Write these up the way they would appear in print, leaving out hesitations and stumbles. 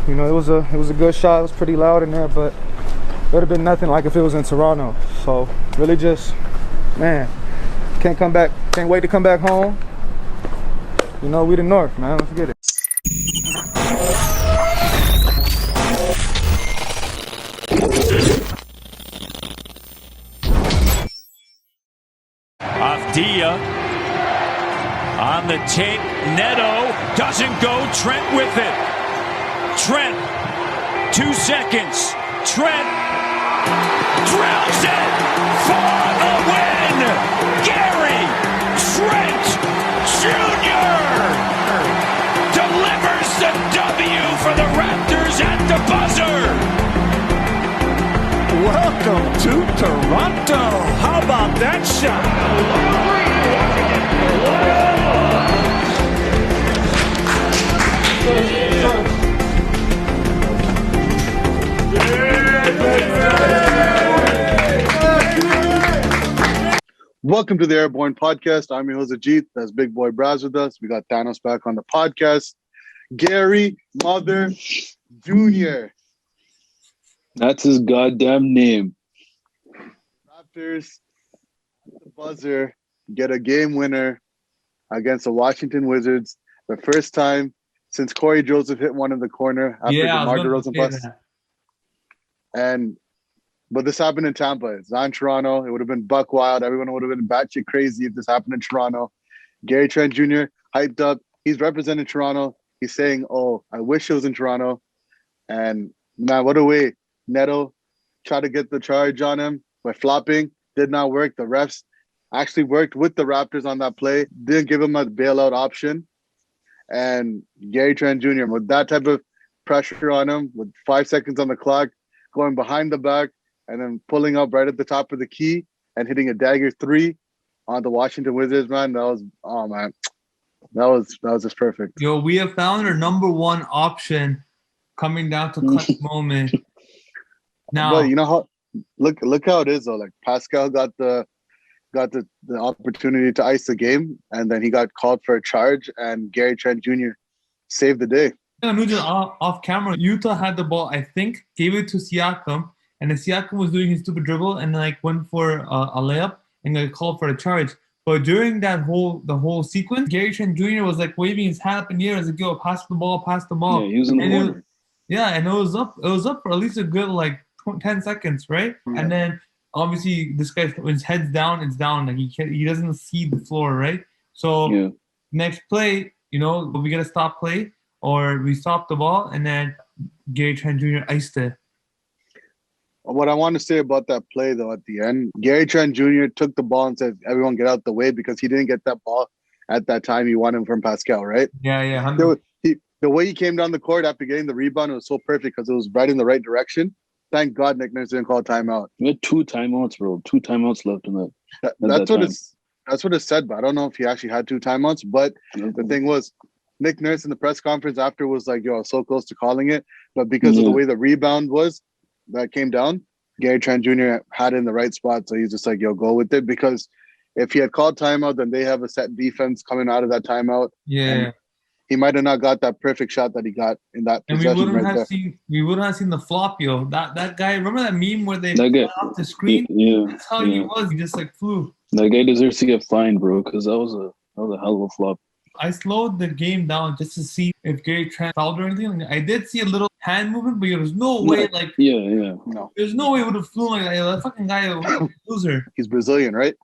You know, it was a good shot. It was pretty loud in there, but it would have been nothing like if it was in Toronto. So really just, man, can't wait to come back home. You know, we the North, man. Let's get it. Avdia on the take. Neto doesn't go. Trent with it. Trent, 2 seconds. Trent drills it for the win. Gary Trent Jr. delivers the W for the Raptors at the buzzer. Welcome to Toronto. How about that shot? Welcome to the Airborne Podcast. I'm your host Ajit. That's Big Boy Braz with us. We got Thanos back on the podcast. Gary Mother Jr. That's his goddamn name. Raptors, the buzzer, get a game winner against the Washington Wizards. The first time since Corey Joseph hit one in the corner after the DeMar DeRozan bust. But this happened in Tampa. It's not in Toronto. It would have been buck wild. Everyone would have been batshit crazy if this happened in Toronto. Gary Trent Jr. hyped up. He's representing Toronto. He's saying, "Oh, I wish it was in Toronto." And man, what a way. Neto tried to get the charge on him by flopping. Did not work. The refs actually worked with the Raptors on that play. Didn't give him a bailout option. And Gary Trent Jr., with that type of pressure on him, with 5 seconds on the clock, going behind the back, and then pulling up right at the top of the key and hitting a dagger 3 on the Washington Wizards, man. That was just perfect. Yo, we have found our number one option coming down to clutch moment. Now, but you know how look how it is though. Like Pascal got the opportunity to ice the game, and then he got called for a charge, and Gary Trent Jr. saved the day. Off camera, Utah had the ball, I think, gave it to Siakam, and then Siakam was doing his stupid dribble and like went for a layup and got called for a charge. But during the whole sequence, Gary Trent Jr. was like waving his hat up in the air as like, "Yo, pass the ball." Yeah, he was in the corner. And it was up for at least a good like 10 seconds, right? Yeah. And then obviously this guy, when his head's down, it's down. Like he doesn't see the floor, right? So next play, you know, we get a stop play or we stop the ball, and then Gary Trent Jr. iced it. What I want to say about that play, though, at the end, Gary Trent Jr. took the ball and said, "Everyone get out the way," because he didn't get that ball at that time. He wanted from Pascal, right? Yeah. The way he came down the court after getting the rebound, it was so perfect because it was right in the right direction. Thank God Nick Nurse didn't call timeout. We had 2 timeouts, bro. 2 timeouts left in that. That's what it said, but I don't know if he actually had 2 timeouts. But the thing was, Nick Nurse in the press conference after was like, "Yo, I was so close to calling it," but because of the way the rebound was that came down, Gary Trent Jr. had it in the right spot, so he's just like, "Yo, go with it." Because if he had called timeout, then they have a set defense coming out of that timeout. Yeah. He might have not got that perfect shot that he got in that possession. And we wouldn't have seen the flop, yo. That guy, remember that meme where they fly off the screen? Yeah. That's how he was. He just like flew. That guy deserves to get fined, bro, because that was a hell of a flop. I slowed the game down just to see if Gary Trent fouled or anything. I did see a little hand movement, but there's no way, like... Yeah. No. There's no way it would have flown like that. That fucking guy was a loser. He's Brazilian, right?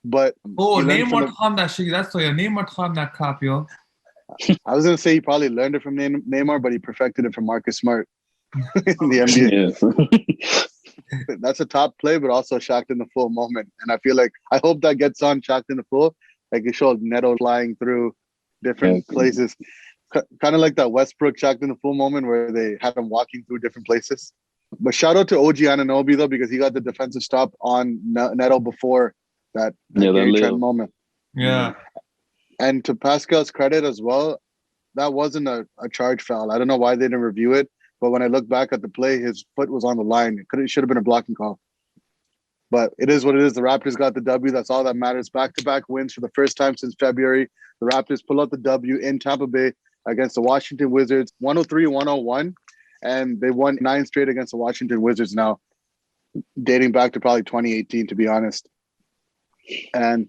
But... Neymar taught him that shit. That's why Neymar taught him that crap, yo. I was going to say he probably learned it from Neymar, but he perfected it from Marcus Smart in the NBA. Yeah. That's a top play, but also shocked in the full moment. And I feel like, I hope that gets on shocked in the full. Like it showed Neto flying through different places. Kind of like that Westbrook shocked in the full moment where they had him walking through different places. But shout out to OG Anunoby, though, because he got the defensive stop on Neto before that Gary Trent moment. Yeah. And to Pascal's credit as well, that wasn't a charge foul. I don't know why they didn't review it, but when I look back at the play, his foot was on the line. It should have been a blocking call. But it is what it is. The Raptors got the W. That's all that matters. Back-to-back wins for the first time since February. The Raptors pull out the W in Tampa Bay against the Washington Wizards, 103-101. and they won 9 straight against the Washington Wizards now, dating back to probably 2018, to be honest. And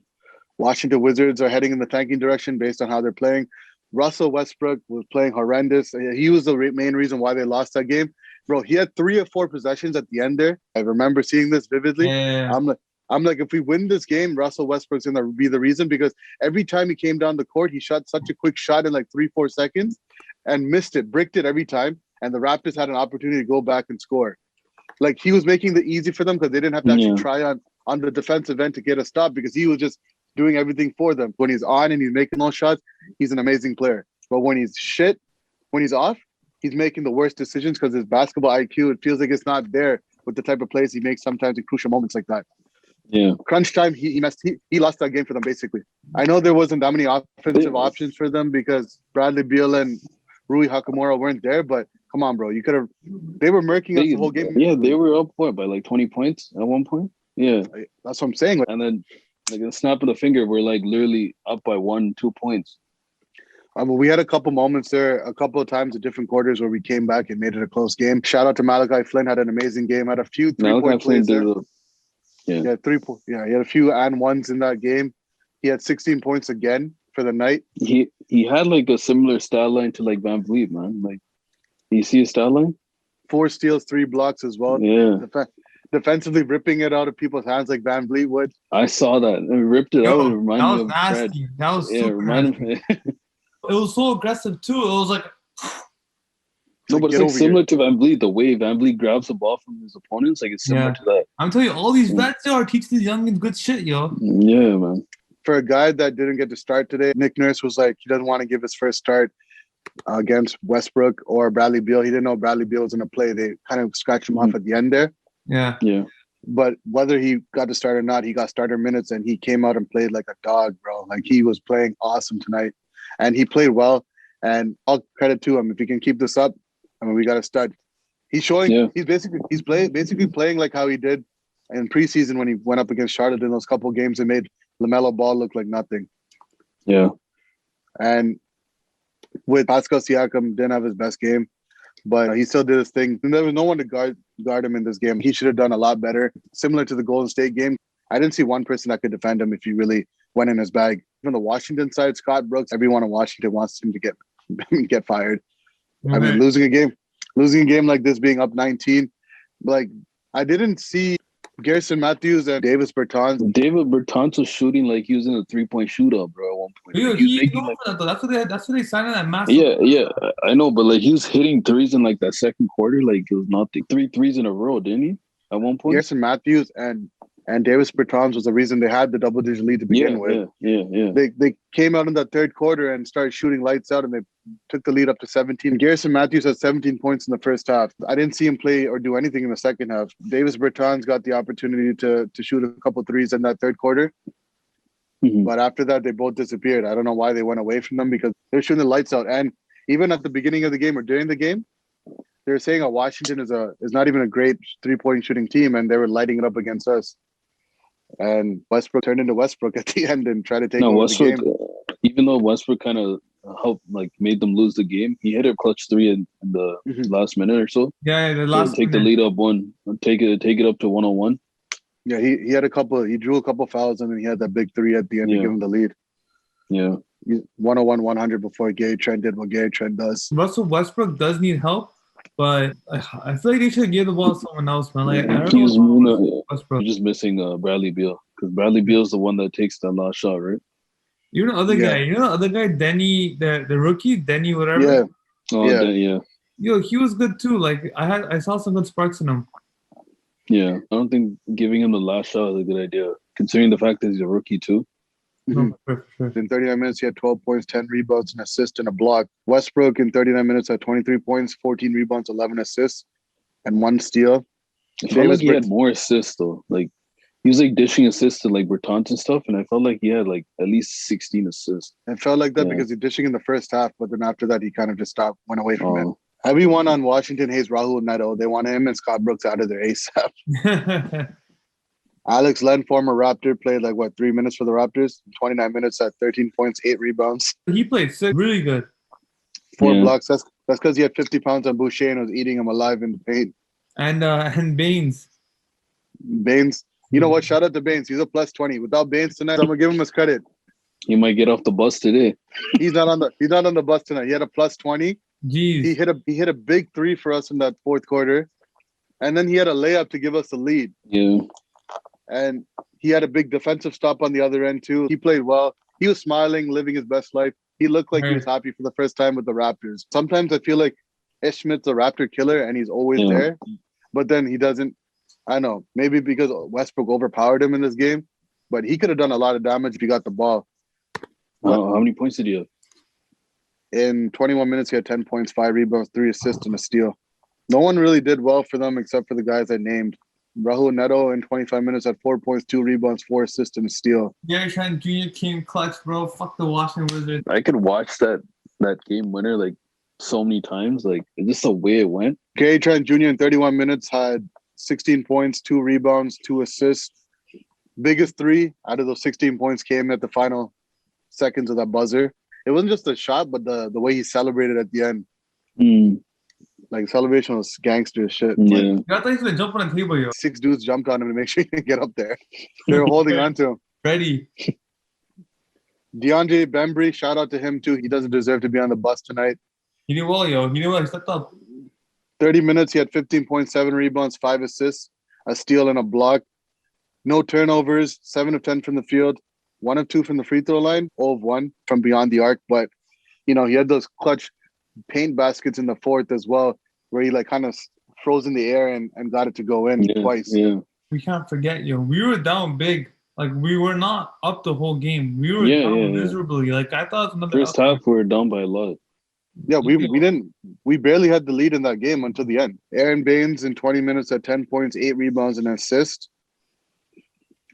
Washington Wizards are heading in the tanking direction based on how they're playing. Russell Westbrook was playing horrendous. He was the main reason why they lost that game. Bro, he had 3 or 4 possessions at the end there. I remember seeing this vividly. Yeah. I'm like, if we win this game, Russell Westbrook's going to be the reason, because every time he came down the court, he shot such a quick shot in like 3-4 seconds and missed it, bricked it every time. And the Raptors had an opportunity to go back and score. Like, he was making it easy for them because they didn't have to actually try on the defensive end to get a stop, because he was just doing everything for them. When he's on and he's making those shots, he's an amazing player. But when he's off, he's making the worst decisions because his basketball IQ, it feels like it's not there with the type of plays he makes sometimes in crucial moments like that. Yeah. Crunch time, he lost that game for them, basically. I know there wasn't that many offensive options for them because Bradley Beal and Rui Hachimura weren't there, but come on, bro. They were murking us the whole game. Yeah, they were up, by like 20 points at one point? Yeah. That's what I'm saying. And then, like, a snap of the finger, we're like literally up by 1-2 points. We had a couple moments there, a couple of times in different quarters where we came back and made it a close game. Shout out to Malachi Flynn, had an amazing game. Had a few three-point plays there. He had a few and ones in that game. He had 16 points again for the night. He had like a similar stat line to like Van Vliet, man. Like, you see his stat line? 4 steals, 3 blocks as well. Yeah. Defensively ripping it out of people's hands like Van Vliet would. I saw that. It ripped it out. It reminded me of nasty. Fred. That was super nasty. It was so aggressive too. It was like no, but it's like similar to Van Vliet. The way Van Vliet grabs the ball from his opponents, like it's similar to that. I'm telling you, all these vets are teaching these youngins good shit, yo. Yeah, man. For a guy that didn't get to start today, Nick Nurse was like, he doesn't want to give his first start against Westbrook or Bradley Beal. He didn't know Bradley Beal was going to play. They kind of scratched him off at the end there. Yeah. Yeah. But whether he got to start or not, he got starter minutes and he came out and played like a dog, bro. Like, he was playing awesome tonight. And he played well, and all credit to him. If he can keep this up, I mean, we got to start. He's showing. He's basically playing like how he did in preseason when he went up against Charlotte in those couple of games and made LaMelo Ball look like nothing. Yeah. And with Pascal Siakam, didn't have his best game, but he still did his thing. And there was no one to guard him in this game. He should have done a lot better. Similar to the Golden State game, I didn't see one person that could defend him if he really went in his bag. From the Washington side, Scott Brooks, everyone in Washington wants him to get fired. Mm-hmm. I mean, losing a game like this, being up 19, like, I didn't see Garrison Matthews and Davis Bertans. David Bertans was shooting like he was in a 3-point shootout, bro, at one point. Yo, that's what they signed in that massive. Yeah, I know, but like he was hitting threes in like that second quarter, like it was nothing. 3 threes in a row, didn't he? At one point, Garrison Matthews and Davis Bertans was the reason they had the double-digit lead to begin with. Yeah. They came out in that third quarter and started shooting lights out, and they took the lead up to 17. Garrison Matthews had 17 points in the first half. I didn't see him play or do anything in the second half. Davis Bertans got the opportunity to shoot a couple threes in that third quarter. Mm-hmm. But after that, they both disappeared. I don't know why they went away from them, because they were shooting the lights out. And even at the beginning of the game or during the game, they were saying that Washington is not even a great 3-point shooting team, and they were lighting it up against us. And Westbrook turned into Westbrook at the end and tried to take over Westbrook, the game. Even though Westbrook kind of helped, like, made them lose the game, he hit a clutch 3 in the last minute or so. Yeah, the last take the lead up 1, take it up to 101. Yeah, he had he drew a couple fouls, and then he had that big 3 at the end to give him the lead. Yeah. 101-100 before Gary Trent did what Gary Trent does. Russell Westbrook does need help, but I feel like they should give the ball to someone else, man. Like, I don't know Westbrook. You're just missing Bradley Beal, because Bradley Beal is the one that takes that last shot, right? You know the other guy, Denny, the rookie, Denny, whatever. Yeah. Yo, he was good too. Like, I saw some good sparks in him. Yeah, I don't think giving him the last shot is a good idea, considering the fact that he's a rookie too. No, for sure. In 39 minutes, he had 12 points, 10 rebounds, an assist, and a block. Westbrook in 39 minutes had 23 points, 14 rebounds, 11 assists, and 1 steal. I felt like he had more assists though. Like, he was like dishing assists to like Bertans and stuff, and I felt like he had like at least 16 assists. It felt like that because he dishing in the first half, but then after that, he kind of just went away from it. Everyone on Washington hates Rahul Neto. They want him and Scott Brooks out of there ASAP. Alex Len, former Raptor, played 3 minutes for the Raptors. 29 minutes at 13 points, 8 rebounds. He played sick, really good. 4 blocks. That's because he had 50 pounds on Boucher and was eating him alive in the paint. And Baines. Baines. You know what? Shout out to Baines. He's a plus 20. Without Baines tonight, I'm gonna give him his credit. He might get off the bus today. He's not on the bus tonight. He had a plus 20. Jeez. He hit a big three for us in that fourth quarter. And then he had a layup to give us the lead. Yeah. And he had a big defensive stop on the other end too. He played well. He was smiling, living his best life. He looked like he was happy for the first time with the Raptors. Sometimes I feel like Ish Smith's a Raptor killer and he's always there. But then he doesn't. I know. Maybe because Westbrook overpowered him in this game. But he could have done a lot of damage if he got the ball. How many points did he have? In 21 minutes, he had 10 points, 5 rebounds, 3 assists, and a steal. No one really did well for them except for the guys I named. Rahul Neto in 25 minutes had 4 points, 2 rebounds, 4 assists, and a steal. Gary Trent Jr. came clutch, bro. Fuck the Washington Wizards. I could watch that game winner like so many times. Like, is this the way it went? Gary Trent Jr. in 31 minutes had 16 points, 2 rebounds, 2 assists. Biggest 3 out of those 16 points came at the final seconds of that buzzer. It wasn't just a shot, but the way he celebrated at the end. Like, celebration was gangster shit. Yeah. I thought he was going to jump on the table, yo. 6 dudes jumped on him to make sure he didn't get up there. They were holding on to him. Ready. DeAndre Bembry, shout out to him too. He doesn't deserve to be on the bus tonight. He did well, yo. He did well. He stepped up. 30 minutes, he had 15.7 rebounds, 5 assists, a steal, and a block. No turnovers, 7 of 10 from the field, 1 of 2 from the free throw line, 0 of 1 from beyond the arc. But, you know, he had those clutch paint baskets in the fourth as well, where he like kind of froze in the air and got it to go in twice. Yeah. We can't forget, yo. We were down big. Like, we were not up the whole game. We were down miserably. Like, I thought another first half we were down by a lot. Yeah, we barely had the lead in that game until the end. Aaron Baines in 20 minutes had 10 points, 8 rebounds, and an assist.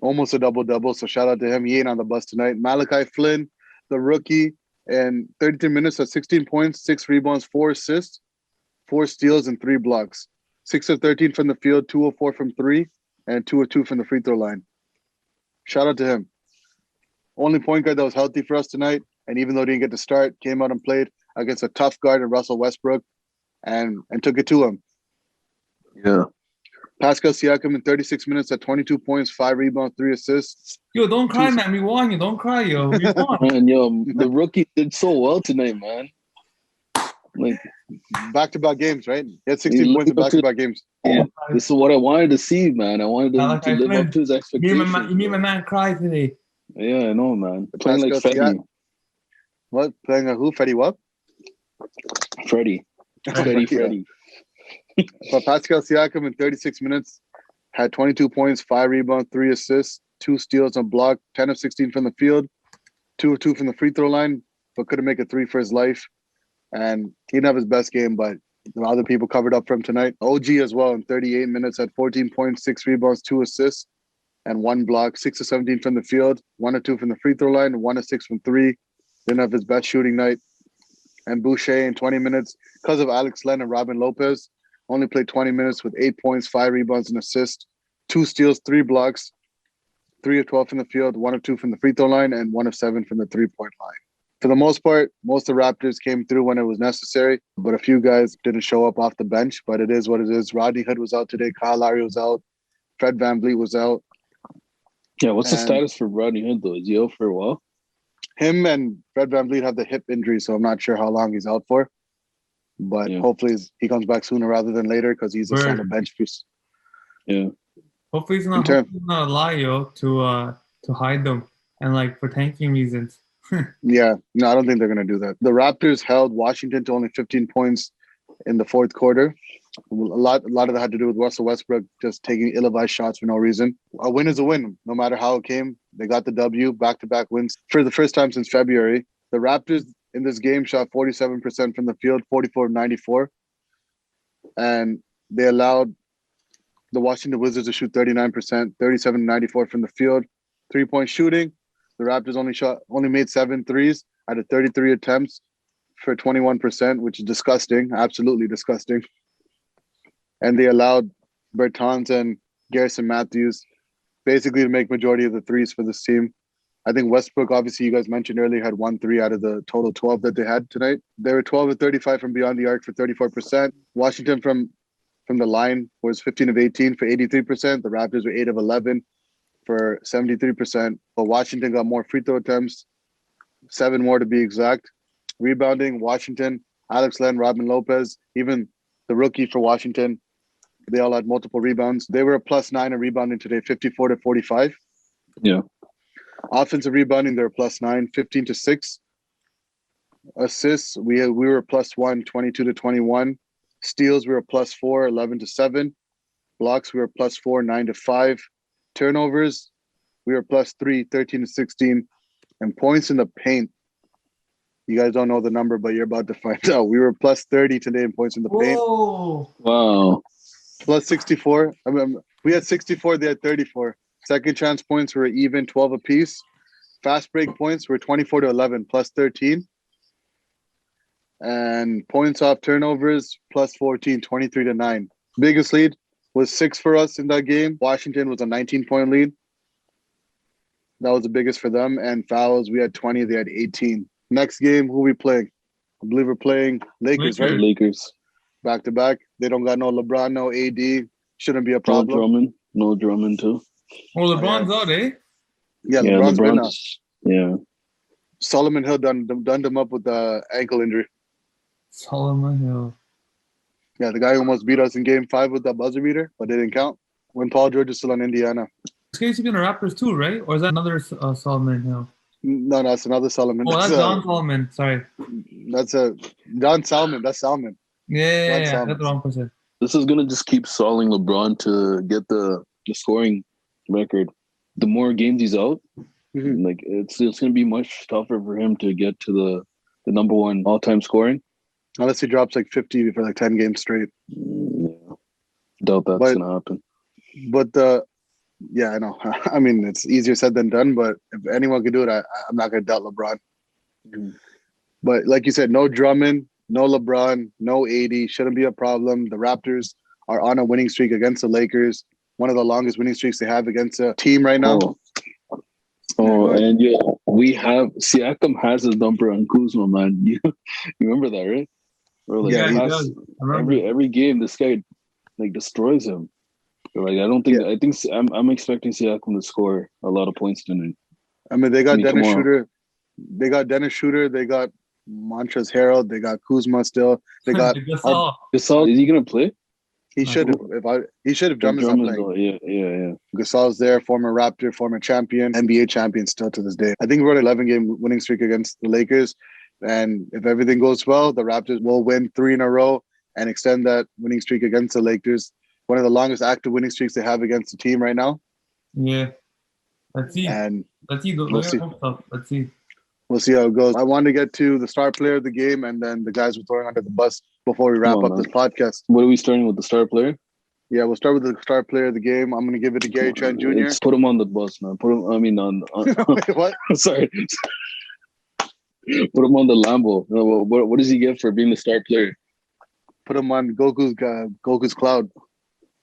Almost a double-double, so shout out to him. He ain't on the bus tonight. Malachi Flynn, the rookie, and 32 minutes had 16 points, 6 rebounds, 4 assists, 4 steals, and 3 blocks. 6 of 13 from the field, 2 of 4 from 3, and 2 of 2 from the free throw line. Shout out to him. Only point guard that was healthy for us tonight, and even though he didn't get to start, came out and played against a tough guard in Russell Westbrook and took it to him. Yeah. Pascal Siakam in 36 minutes at 22 points, 5 rebounds, 3 assists. Yo, don't cry, man. We won, you. Don't cry, yo. We won. Man, yo, the rookie did so well tonight, man. Like, back-to-back games, right? He had 16 points in back-to-back games. Yeah, this is what I wanted to see, man. I wanted him to live up to his expectations. You made my man cry today. Yeah, I know, man. Playing like Fetty. What? Playing who? Fetty what? Freddie. Freddie. But Pascal Siakam in 36 minutes had 22 points, 5 rebounds, 3 assists, 2 steals and block, 10 of 16 from the field, 2 of 2 from the free throw line, but couldn't make a 3 for his life. And he didn't have his best game, but other people covered up for him tonight. OG as well in 38 minutes had 14 points, 6 rebounds, 2 assists, and 1 block, 6 of 17 from the field, 1 of 2 from the free throw line, 1 of 6 from 3. Didn't have his best shooting night. And Boucher in 20 minutes, because of Alex Len and Robin Lopez, only played 20 minutes with 8 points, 5 rebounds, and assists, 2 steals, 3 blocks, 3 of 12 from the field, 1 of 2 from the free throw line, and 1 of 7 from the 3-point line. For the most part, most of the Raptors came through when it was necessary, but a few guys didn't show up off the bench, but it is what it is. Rodney Hood was out today. Kyle Lowry was out. Fred VanVleet was out. Yeah, what's the status for Rodney Hood, though? Is he out for a while? Him and Fred VanVleet have the hip injury, so I'm not sure how long he's out for. But hopefully he comes back sooner rather than later because he's a solid bench piece. Yeah. Hopefully he's not a lie, yo, to hide them and like for tanking reasons. Yeah, no, I don't think they're gonna do that. The Raptors held Washington to only 15 points in the fourth quarter. A lot of that had to do with Russell Westbrook just taking ill-advised shots for no reason. A win is a win, no matter how it came. They got the W, back-to-back wins for the first time since February. The Raptors in this game shot 47% from the field, 44-94. And they allowed the Washington Wizards to shoot 39%, 37-94 from the field. 3-point shooting, the Raptors only made 7 threes out of 33 attempts for 21%, which is disgusting, absolutely disgusting. And they allowed Bertans and Garrison Matthews basically to make majority of the threes for this team. I think Westbrook, obviously, you guys mentioned earlier, had 1-3 out of the total 12 that they had tonight. They were 12 of 35 from beyond the arc for 34%. Washington from the line was 15 of 18 for 83%. The Raptors were 8 of 11 for 73%. But Washington got more free throw attempts, 7 more to be exact. Rebounding, Washington, Alex Len, Robin Lopez, even the rookie for Washington, they all had multiple rebounds. They were a +9 in rebounding today, 54 to 45. Yeah. Offensive rebounding, they're +9, 15 to 6. Assists, we were +1, 22 to 21. Steals, we were +4, 11 to 7. Blocks, we were +4, 9 to 5. Turnovers, we were +3, 13 to 16. And points in the paint, you guys don't know the number, but you're about to find out. We were +30 today in points in the paint. Whoa. Wow. +64. I mean, we had 64, they had 34. Second chance points were even, 12 apiece. Fast break points were 24 to 11, +13. And points off turnovers, +14, 23 to 9. Biggest lead was 6 for us in that game. Washington was a 19-point lead. That was the biggest for them. And fouls, we had 20, they had 18. Next game, who we playing? I believe we're playing Lakers, right? Lakers. Back to back. They don't got no LeBron, no AD. Shouldn't be a problem. No Drummond too. Well, LeBron's out, eh? Yeah, LeBron's been out. Yeah. Solomon Hill done him up with the ankle injury. Solomon Hill. Yeah, the guy who almost beat us in Game 5 with that buzzer beater, but it didn't count. When Paul George is still on Indiana. This guy's been the Raptors too, right? Or is that another Solomon Hill? No, that's another Solomon. Oh, that's Don Solomon. Sorry. That's Don Salmon. That's Salmon. Yeah, that's the wrong person. This is gonna just keep stalling LeBron to get the scoring record. The more games he's out, like it's gonna be much tougher for him to get to the number one all-time scoring. Unless he drops like 50 for like 10 games straight. Yeah. Doubt that's gonna happen. But yeah, I know. I mean, it's easier said than done, but if anyone could do it, I'm not going to doubt LeBron. But like you said, no Drummond, no LeBron, no AD. Shouldn't be a problem. The Raptors are on a winning streak against the Lakers. One of the longest winning streaks they have against a team right now. And yeah, we have Siakam has his number on Kuzma, man. You remember that, right? Like, yeah, he does. Every game, this guy like destroys him. Like I think I'm expecting Siakam to score a lot of points tonight. I mean, they got Dennis Schroeder. They got Dennis Schroeder. They got Montrezl Harrell. They got Kuzma still. They got Gasol. Gasol. Is he gonna play? He should have. He should have. Drummond's not playing. Yeah. Gasol's there, former Raptor, former champion, NBA champion still to this day. I think we're on an 11-game winning streak against the Lakers. And if everything goes well, the Raptors will win 3 in a row and extend that winning streak against the Lakers. One of the longest active winning streaks they have against the team right now. Yeah. Let's see. And let's see. Let's see. We'll see how it goes. I want to get to the star player of the game and then the guys we're throwing under the bus before we wrap up this podcast. What are we starting with, the star player? Yeah, we'll start with the star player of the game. I'm going to give it to Gary Trent Jr. Let's put him on the bus, man. On Wait, what? Sorry. Put him on the Lambo. What does he get for being the star player? Put him on Goku's cloud.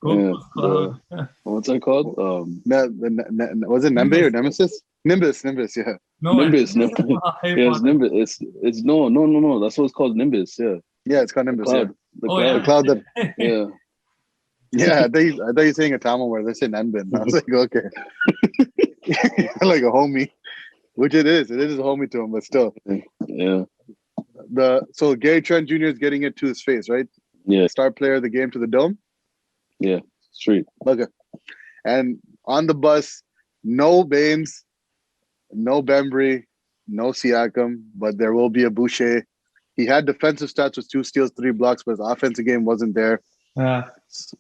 What's that called? Was it Nembe or Nemesis? Nimbus, yeah. No, Nimbus. Yeah, it's Nimbus. It's no. That's what it's called, Nimbus. Yeah. Yeah, it's called Nimbus. The cloud that. Yeah. Yeah, I thought you were saying a Tamil word. They say Nenbin. I was like, okay, like a homie, which it is. It is a homie to him, but still. Yeah. So Gary Trent Jr. is getting it to his face, right? Yeah. Star player of the game to the dome. Yeah, straight. Okay. And on the bus, no Baines, no Bembry, no Siakam, but there will be a Boucher. He had defensive stats with 2 steals, 3 blocks, but his offensive game wasn't there.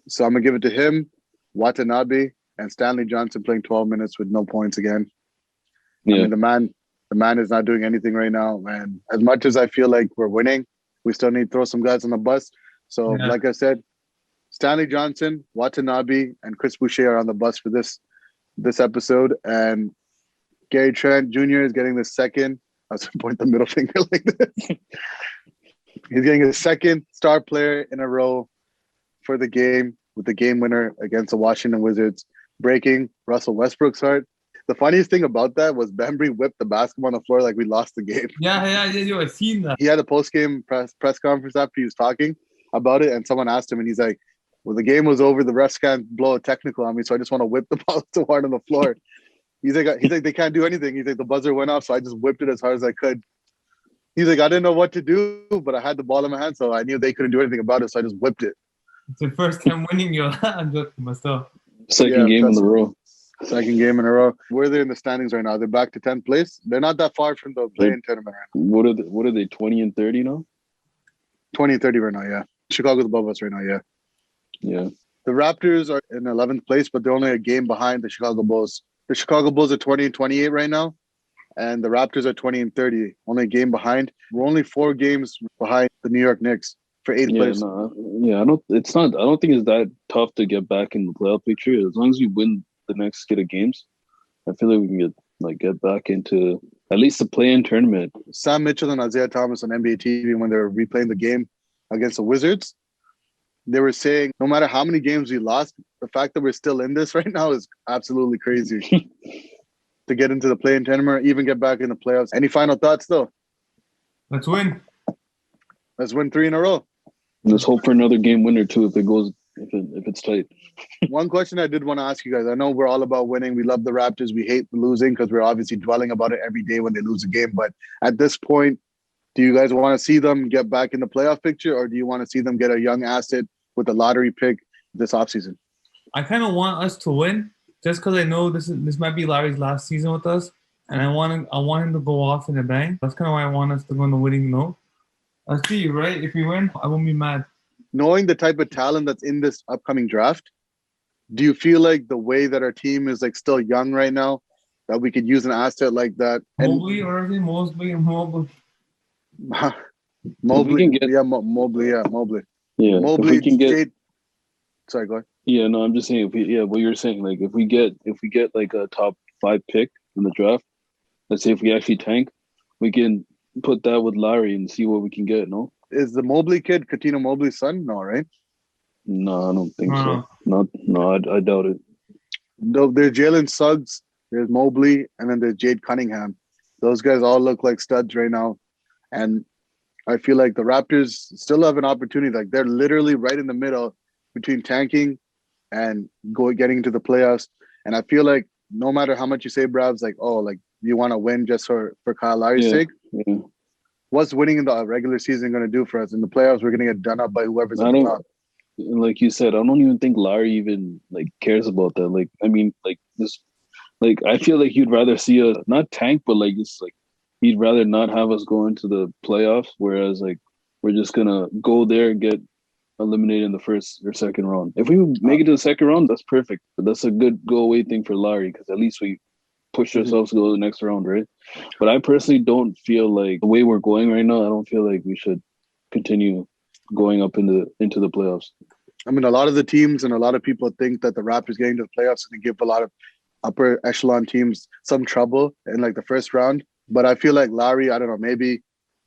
So I'm going to give it to him, Watanabe, and Stanley Johnson playing 12 minutes with no points again. Yeah. I mean, the man is not doing anything right now, man. As much as I feel like we're winning, we still need to throw some guys on the bus. So, like I said, Stanley Johnson, Watanabe, and Chris Boucher are on the bus for this episode. And Gary Trent Jr. is getting the second. I was going to point the middle finger like this. He's getting his second star player in a row for the game with the game winner against the Washington Wizards, breaking Russell Westbrook's heart. The funniest thing about that was Bembry whipped the basketball on the floor like we lost the game. Yeah, yo, I seen that. He had a post-game press conference after he was talking about it, and someone asked him, and he's like, well, the game was over. The refs can't blow a technical on me, so I just want to whip the ball so hard on the floor. He's like, they can't do anything. He's like, the buzzer went off, so I just whipped it as hard as I could. He's like, I didn't know what to do, but I had the ball in my hand, so I knew they couldn't do anything about it, so I just whipped it. It's the first time winning, yo. I'm joking myself. Second game in a row. Second game in a row. Where are they in the standings right now? They're back to 10th place. They're not that far from the play-in tournament right now. What are they, 20 and 30 now? 20 and 30 right now, yeah. Chicago's above us right now, yeah. Yeah. The Raptors are in 11th place, but they're only a game behind the Chicago Bulls. The Chicago Bulls are 20 and 28 right now, and the Raptors are 20 and 30, only a game behind. We're only 4 games behind the New York Knicks for 8th place. I don't think it's that tough to get back in the playoff picture. As long as we win the next skid of games, I feel like we can get back into at least the play-in tournament. Sam Mitchell and Isaiah Thomas on NBA TV, when they were replaying the game against the Wizards, they were saying no matter how many games we lost, the fact that we're still in this right now is absolutely crazy. To get into the play-in tournament, even get back in the playoffs. Any final thoughts, though? Let's win. Let's win 3 in a row. Let's hope for another game winner too if it's tight. One question I did want to ask you guys. I know we're all about winning. We love the Raptors. We hate losing because we're obviously dwelling about it every day when they lose a game. But at this point, do you guys want to see them get back in the playoff picture, or do you want to see them get a young asset with a lottery pick this offseason? I kind of want us to win just because I know this might be Larry's last season with us, and I want him to go off in a bang. That's kind of why I want us to go on the winning note. Let's see, right? If we win, I won't be mad. Knowing the type of talent that's in this upcoming draft, do you feel like the way that our team is like still young right now, that we could use an asset like that? Mobley or anything? Mobley. Mobley. Mobley. Yeah, Mobley. Yeah, Mobley can get. Sorry, go ahead. Yeah, no, I'm just saying. What you're saying, like if we get like a top 5 pick in the draft, let's say if we actually tank, we can put that with Larry and see what we can get. No, is the Mobley kid Katino Mobley's son? No, right? No, I don't think so. I doubt it. There's Jalen Suggs, there's Mobley, and then there's Jade Cunningham. Those guys all look like studs right now, and I feel like the Raptors still have an opportunity. Like they're literally right in the middle between tanking and getting into the playoffs. And I feel like no matter how much you say, Brav's like, oh, like you want to win just for Kyle Lowry's sake. Yeah. What's winning in the regular season going to do for us? In the playoffs, we're going to get done up by whoever's on top. Like you said, I don't even think Larry even like cares about that. Like, I mean, like this, like I feel like he'd rather see us not tank, but like it's like he'd rather not have us go into the playoffs. Whereas like we're just gonna go there and get eliminated in the first or second round. If we make it to the second round, that's perfect. But that's a good go away thing for Larry because at least we push ourselves to go to the next round, right? But I personally don't feel like the way we're going right now. I don't feel like we should continue going up into the playoffs. I mean, a lot of the teams and a lot of people think that the Raptors getting to the playoffs is going to give a lot of upper echelon teams some trouble in like the first round. But I feel like Larry, I don't know, maybe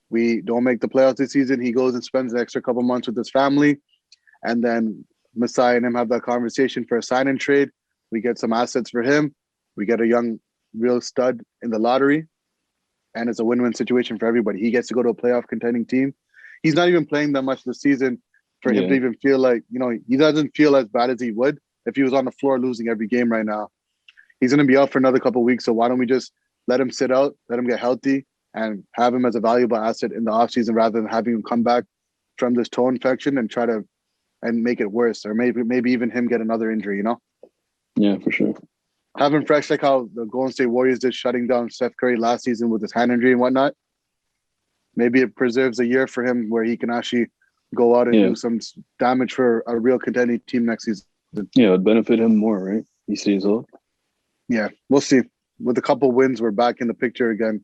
we don't make the playoffs this season. He goes and spends an extra couple months with his family. And then Masai and him have that conversation for a sign and trade. We get some assets for him. We get a young, real stud in the lottery. And it's a win-win situation for everybody. He gets to go to a playoff contending team. He's not even playing that much this season for him to even feel like, you know, he doesn't feel as bad as he would if he was on the floor losing every game right now. He's going to be out for another couple of weeks. So why don't we just let him sit out, let him get healthy, and have him as a valuable asset in the offseason rather than having him come back from this toe infection and try to and make it worse, or maybe even him get another injury, you know? Yeah, for sure. Have him fresh like how the Golden State Warriors did, shutting down Steph Curry last season with his hand injury and whatnot. Maybe it preserves a year for him where he can actually go out and do some damage for a real contending team next season. Yeah, it'd benefit him more, right? He stays out. Yeah, we'll see. With a couple wins, we're back in the picture again.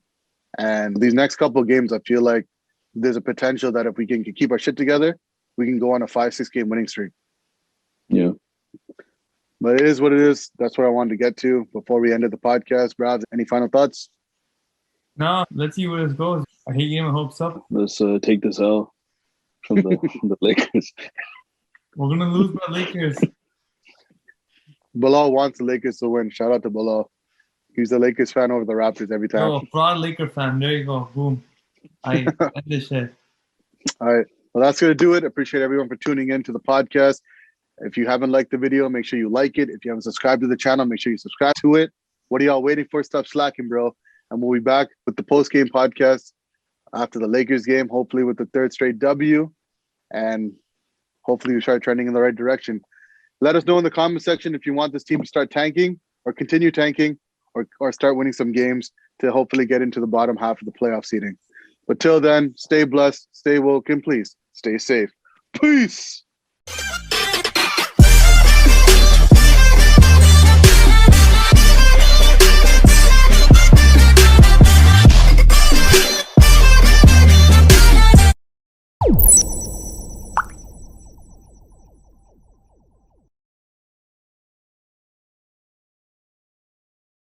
And these next couple of games, I feel like there's a potential that if we can keep our shit together, we can go on a 5-6 game winning streak. Yeah. But it is what it is. That's what I wanted to get to before we ended the podcast. Brad, any final thoughts? No, let's see where this goes. I hate getting my hopes up. Let's take this out from the Lakers. We're going to lose by Lakers. Bilal wants the Lakers to win. Shout out to Bilal. He's a Lakers fan over the Raptors every time. Oh, fraud Laker fan. There you go. Boom. I end this shit. All right. Well, that's going to do it. Appreciate everyone for tuning in to the podcast. If you haven't liked the video, make sure you like it. If you haven't subscribed to the channel, make sure you subscribe to it. What are y'all waiting for? Stop slacking, bro. And we'll be back with the post-game podcast after the Lakers game, hopefully with the third straight W. And hopefully we start trending in the right direction. Let us know in the comment section if you want this team to start tanking or continue tanking or start winning some games to hopefully get into the bottom half of the playoff seeding. But till then, stay blessed, stay woke, and please stay safe. Peace.